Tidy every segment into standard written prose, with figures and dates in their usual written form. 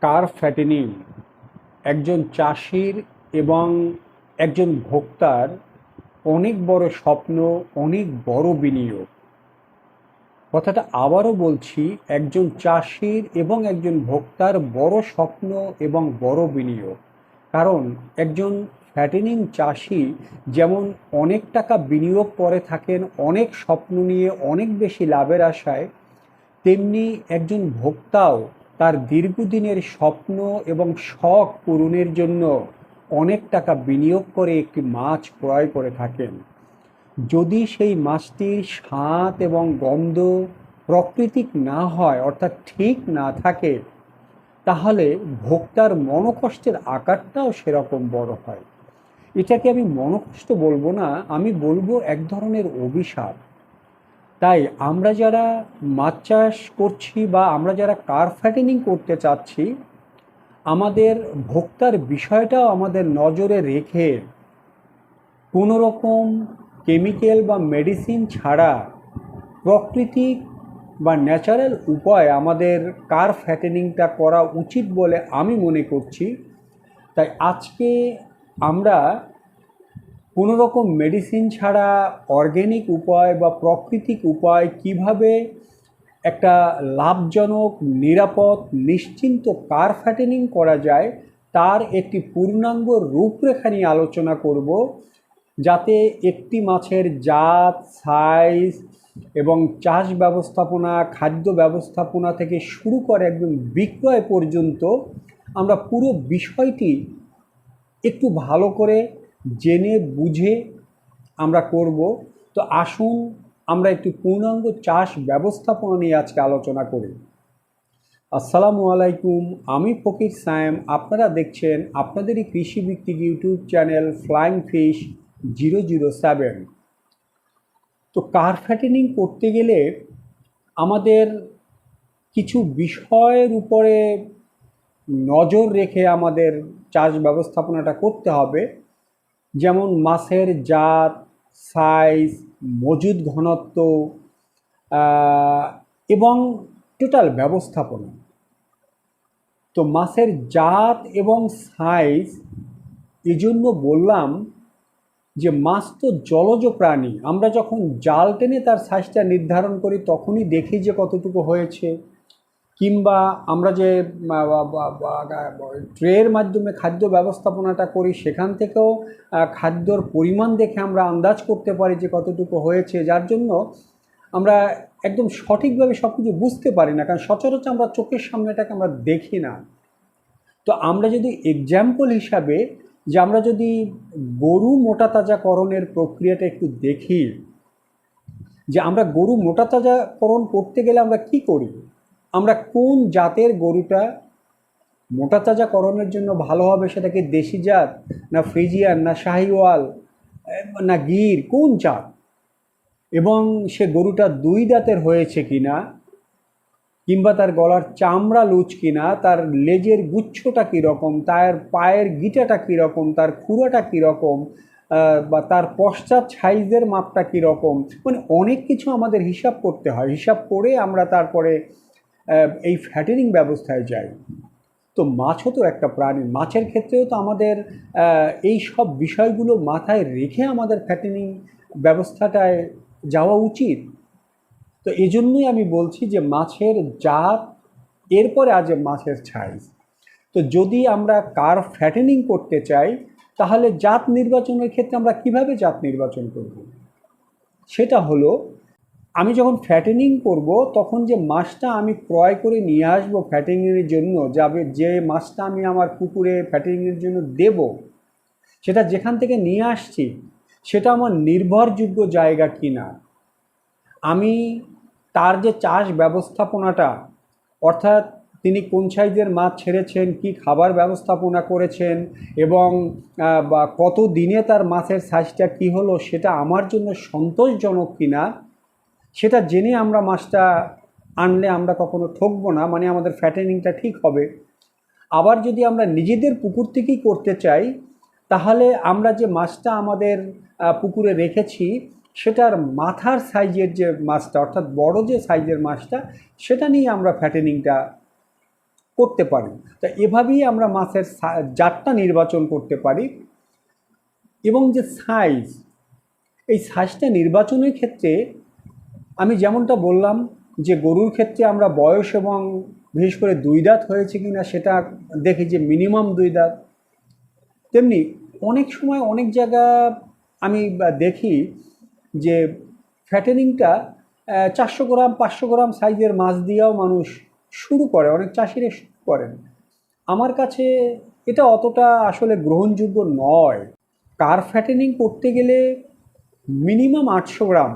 কার fattening একজন চাষির এবং একজন ভোক্তার অনেক বড় স্বপ্ন, অনেক বড় বিনিয়োগ। কথাটা আবারও বলছি, একজন চাষির এবং একজন ভোক্তার বড় স্বপ্ন এবং বড় বিনিয়োগ। কারণ একজন ফ্যাটেনিং চাষি যেমন অনেক টাকা বিনিয়োগ করে থাকেন অনেক স্বপ্ন নিয়ে, অনেক বেশি লাভের আশায়, তেমনি একজন ভোক্তাও তার দীর্ঘদিনের স্বপ্ন এবং শখ পূরণের জন্য অনেক টাকা বিনিয়োগ করে একটি মাছ ক্রয় করে থাকেন। যদি সেই মাছটির স্বাদ এবং গন্ধ প্রাকৃতিক না হয়, অর্থাৎ ঠিক না থাকে, তাহলে ভোক্তার মনোকষ্টের আকারটাও সেরকম বড় হয়। এটাকে আমি মনোকষ্ট বলবো না, আমি বলবো এক ধরনের অভিশাপ। তাই আমরা যারা মাছ চাষ করছি বা আমরা যারা কার ফ্যাটেনিং করতে চাচ্ছি, আমাদের ভোক্তার বিষয়টাও আমাদের নজরে রেখে কোনো রকম কেমিক্যাল বা মেডিসিন ছাড়া প্রাকৃতিক বা ন্যাচারাল উপায়ে আমাদের কার ফ্যাটেনিংটা করা উচিত বলে আমি মনে করছি। তাই আজকে আমরা কোনো রকম মেডিসিন ছাড়া অর্গ্যানিক উপায় বা প্রাকৃতিক উপায় কিভাবে একটা লাভজনক, নিরাপদ, নিশ্চিন্ত কার ফ্যাটেনিং করা যায় তার একটি পূর্ণাঙ্গ রূপরেখা নিয়ে আলোচনা করব, যাতে একটি মাছের জাত, সাইজ এবং চাষ ব্যবস্থাপনা, খাদ্য ব্যবস্থাপনা থেকে শুরু করে একদম বিক্রয় পর্যন্ত আমরা পুরো বিষয়টি একটু ভালো করে জেনে বুঝে আমরা করব। তো আসুন আমরা একটু পূর্ণাঙ্গ চাষ ব্যবস্থাপনা নিয়ে আজকে আলোচনা করি। আসসালামু আলাইকুম, আমি ফকির সায়েম। আপনারা দেখছেন আপনাদেরই কৃষিভিত্তিক ইউটিউব চ্যানেল ফ্লাইং ফিশ 007। তো কার ফ্যাটেনিং করতে গেলে আমাদের কিছু বিষয়ের উপরে নজর রেখে আমাদের চাষ ব্যবস্থাপনাটা করতে হবে। যেমন মাছের জাত, সাইজ, মজুদ ঘনত্ব এবং টোটাল ব্যবস্থাপনা। তো মাছের জাত এবং সাইজ এজন্য বললাম যে মাছ তো জলজ প্রাণী। আমরা যখন জাল টেনে তার সাইজটা নির্ধারণ করি তখনই দেখি যে কতটুকু হয়েছে, কিংবা আমরা যে ট্রের মাধ্যমে খাদ্য ব্যবস্থাপনাটা করি সেখান থেকেও খাদ্যর পরিমাণ দেখে আমরা আন্দাজ করতে পারি যে কতটুকু হয়েছে, যার জন্য আমরা একদম সঠিকভাবে সব কিছু বুঝতে পারি না, কারণ সচরাচর আমরা চোখের সামনেটাকে আমরা দেখি না। তো আমরা যদি এক্সাম্পল হিসাবে যে আমরা যদি গরু মোটা তাজাকরণের প্রক্রিয়াটা একটু দেখি, যে আমরা গরু মোটা তাজাকরণ করতে গেলে আমরা কি করি, আমরা কোন জাতের গরুটা মোটা তাজাকরণের জন্য ভালো হবে, সেটাকে দেশি জাত না ফ্রিজিয়ান না শাহিওয়াল না গির, কোন জাত, এবং সে গরুটা দুই দাঁতের হয়েছে কিনা, কিংবা তার গলার চামড়া লুজ কিনা, তার লেজের গুচ্ছটা কীরকম, তার পায়ের গিটাটা কীরকম, তার খুঁড়াটা কীরকম, বা তার পশ্চাৎ সাইজের মাপটা কীরকম, মানে অনেক কিছু আমাদের হিসাব করতে হয়। হিসাব করে আমরা তারপরে এই ফ্যাটেনিং ব্যবস্থায় যাই। তো মাছও তো একটা প্রাণী, মাছের ক্ষেত্রেও তো আমাদের এই সব বিষয়গুলো মাথায় রেখে আমাদের ফ্যাটেনিং ব্যবস্থাটায় যাওয়া উচিত। তো এই জন্যই আমি বলছি যে মাছের জাত, এরপরে আজ মাছের সাইজ। তো যদি আমরা কার ফ্যাটেনিং করতে চাই তাহলে জাত নির্বাচনের ক্ষেত্রে আমরা কিভাবে জাত নির্বাচন করব, সেটা হলো আমি যখন ফ্যাটেনিং করব তখন যে মাছটা আমি ক্রয় করে নিয়ে আসবো ফ্যাটেনিংয়ের জন্য, যাবে যে মাছটা আমি আমার পুকুরে ফ্যাটেনিংয়ের জন্য দেব, সেটা যেখান থেকে নিয়ে আসছি সেটা আমার নির্ভরযোগ্য জায়গা কিনা, আমি তার যে চাষ ব্যবস্থাপনাটা, অর্থাৎ তিনি কোন সাইজের মাছ ছেড়েছেন, কি খাবার ব্যবস্থাপনা করেছেন এবং বা কত দিনে তার মাছের সাইজটা কী হলো, সেটা আমার জন্য সন্তোষজনক কিনা, সেটা জেনে আমরা মাছটা আনলে আমরা কখনো ঠকবো না, মানে আমাদের ফ্যাটেনিংটা ঠিক হবে। আবার যদি আমরা নিজেদের পুকুর থেকেই করতে চাই তাহলে আমরা যে মাছটা আমাদের পুকুরে রেখেছি সেটার মাথার সাইজের যে মাছটা, অর্থাৎ বড় যে সাইজের মাছটা, সেটা নিয়ে আমরা ফ্যাটেনিংটা করতে পারি। তা এভাবেই আমরা মাছের জাতটা নির্বাচন করতে পারি। এবং যে সাইজ, এই সাইজটা নির্বাচনের ক্ষেত্রে আমি যেমনটা বললাম যে গরুর ক্ষেত্রে আমরা বয়স এবং বিশেষ করে 2 দাঁত হয়েছে কিনা সেটা দেখি, যে মিনিমাম 2 দাঁত। তেমনি অনেক সময় অনেক জায়গা আমি দেখি যে ফ্যাটেনিংটা 400 গ্রাম 500 গ্রাম সাইজের মাছ দিয়েও মানুষ শুরু করে, অনেক চাষিরা শুরু করেন। আমার কাছে এটা অতটা আসলে গ্রহণযোগ্য নয়। কার ফ্যাটেনিং করতে গেলে মিনিমাম 800 গ্রাম,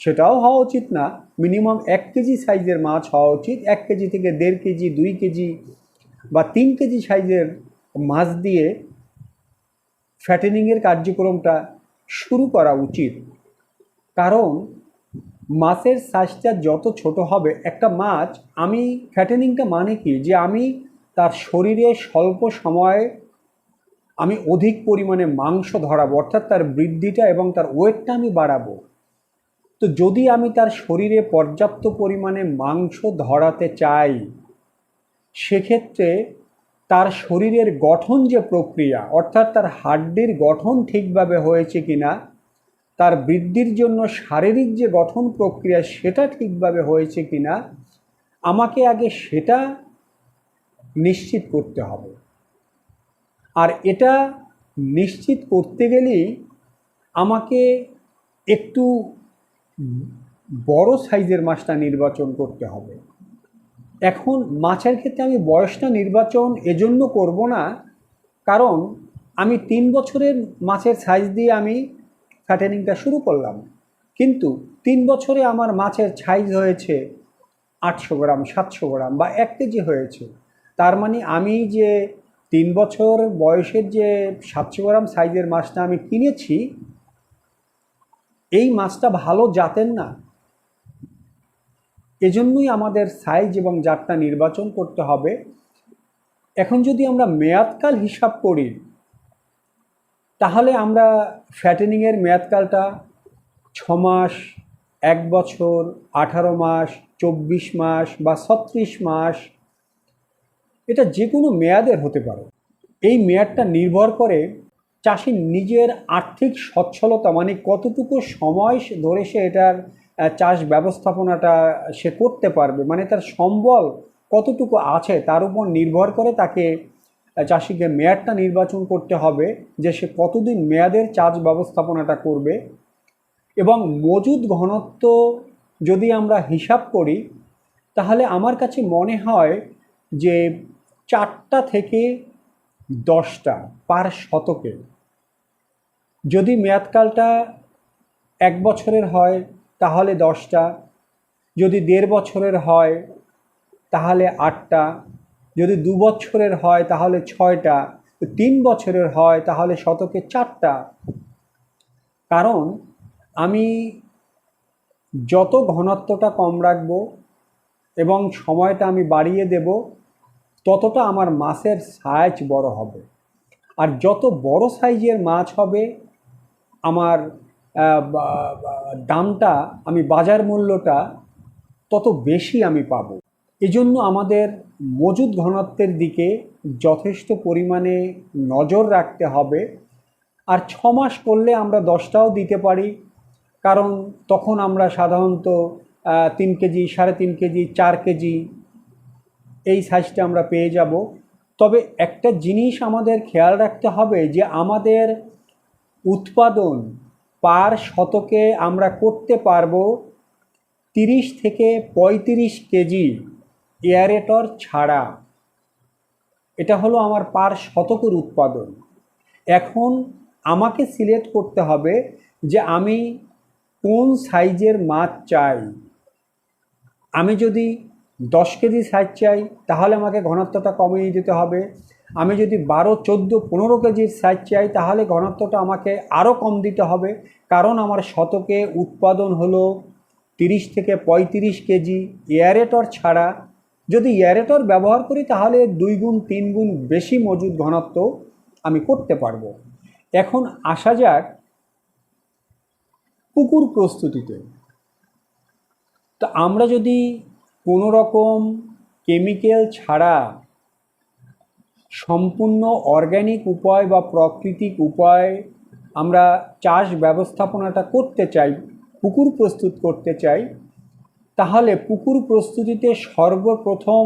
সেটাও হওয়া উচিত না, মিনিমাম 1 কেজি সাইজের মাছ হওয়া উচিত। 1 কেজি থেকে 1.5 কেজি, 2 কেজি বা 3 কেজি সাইজের মাছ দিয়ে ফ্যাটেনিংয়ের কার্যক্রমটা শুরু করা উচিত। কারণ মাছের সাইজটা যত ছোট হবে, একটা মাছ, আমি ফ্যাটেনিংটা মানে কি, যে আমি তার শরীরে স্বল্প সময়ে আমি অধিক পরিমাণে মাংস ধরাবো, অর্থাৎ তার বৃদ্ধিটা এবং তার ওয়েটটা আমি বাড়াবো। তো যদি আমি তার শরীরে পর্যাপ্ত পরিমাণে মাংস ধরাতে চাই, সেক্ষেত্রে তার শরীরের গঠন যে প্রক্রিয়া, অর্থাৎ তার হাড্ডির গঠন ঠিকভাবে হয়েছে কিনা, তার বৃদ্ধির জন্য শারীরিক যে গঠন প্রক্রিয়া সেটা ঠিকভাবে হয়েছে কিনা, আমাকে আগে সেটা নিশ্চিত করতে হবে। আর এটা নিশ্চিত করতে গেলেই আমাকে একটু বড় সাইজের মাছটা নির্বাচন করতে হবে। এখন মাছের ক্ষেত্রে আমি বয়সটা নির্বাচন এজন্য করব না, কারণ আমি 3 বছরের মাছের সাইজ দিয়ে আমি ফ্যাটেনিংটা শুরু করলাম, কিন্তু 3 বছরে আমার মাছের সাইজ হয়েছে 800 গ্রাম, 700 গ্রাম বা 1 কেজি হয়েছে। তার মানে আমি যে 3 বছর বয়সের যে 700 গ্রাম সাইজের মাছটা আমি কিনেছি, এই মাছটা ভালো জাতের না। এজন্যই আমাদের সাইজ এবং জাতটা নির্বাচন করতে হবে। এখন যদি আমরা মেয়াদকাল হিসাব করি, তাহলে আমরা ফ্যাটেনিংয়ের মেয়াদকালটা 6 মাস, 1 বছর, 18 মাস, 24 মাস বা 36 মাস, এটা যে কোনো মেয়াদের হতে পারে। এই মেয়াদটা নির্ভর করে চাষির নিজের আর্থিক সচ্ছলতা, মানে কতটুকু সময় ধরে সে এটার চাষ ব্যবস্থাপনাটা সে করতে পারবে, মানে তার সম্বল কতটুকু আছে, তার উপর নির্ভর করে তাকে চাষিকে মেয়াদটা নির্বাচন করতে হবে যে সে কতদিন মেয়াদের চাষ ব্যবস্থাপনাটা করবে। এবং মজুদ ঘনত্ব যদি আমরা হিসাব করি, তাহলে আমার কাছে মনে হয় যে 4টা থেকে 10টা পার শতকে। যদি মেয়াদকালটা 1 বছরের হয় তাহলে 10টা, যদি 1.5 বছরের হয় তাহলে 8টা, যদি 2 বছরের হয় তাহলে 6টা, 3 বছরের হয় তাহলে শতকে 4টা। কারণ আমি যত ঘনত্বটা কম রাখব এবং সময়টা আমি বাড়িয়ে দেব, ততটা আমার মাছের সাইজ বড় হবে। আর যত বড় সাইজের মাছ হবে, আমার দামটা, আমি বাজার মূল্যটা তত বেশি আমি পাবো। এজন্য আমাদের মজুদ ঘনত্বের দিকে যথেষ্ট পরিমাণে নজর রাখতে হবে। আর 6 মাস করলে আমরা 10টাও দিতে পারি, কারণ তখন আমরা সাধারণত 3 কেজি, 3.5 কেজি, 4 কেজি এই সাইজটা আমরা পেয়ে যাব। তবে একটা জিনিস আমাদের খেয়াল রাখতে হবে যে আমাদের উৎপাদন পার শতকে আমরা করতে পারবো 30 থেকে 35 কেজি এয়ারেটর ছাড়া। এটা হলো আমার পার শতকের উৎপাদন। এখন আমাকে সিলেক্ট করতে হবে যে আমি কোন সাইজের মাছ চাই। আমি যদি 10 কেজি সাইজ চাই তাহলে আমাকে ঘনত্বটা কমিয়ে দিতে হবে। আমি যদি 12, 14, 15 কেজির সাইজ চাই তাহলে ঘনত্বটা আমাকে আরও কম দিতে হবে, কারণ আমার শতকে উৎপাদন হলো 30 থেকে 35 কেজি এয়ারেটর ছাড়া। যদি এয়ারেটর ব্যবহার করি তাহলে 2 গুণ 3 গুণ বেশি মজুদ ঘনত্ব আমি করতে পারবো। এখন আসা যাক পুকুর প্রস্তুতিতে। তো আমরা যদি কোনো রকম কেমিক্যাল ছাড়া সম্পূর্ণ অর্গ্যানিক উপায় বা প্রাকৃতিক উপায় আমরা চাষ ব্যবস্থাপনাটা করতে চাই, পুকুর প্রস্তুত করতে চাই, তাহলে পুকুর প্রস্তুতিতে সর্বপ্রথম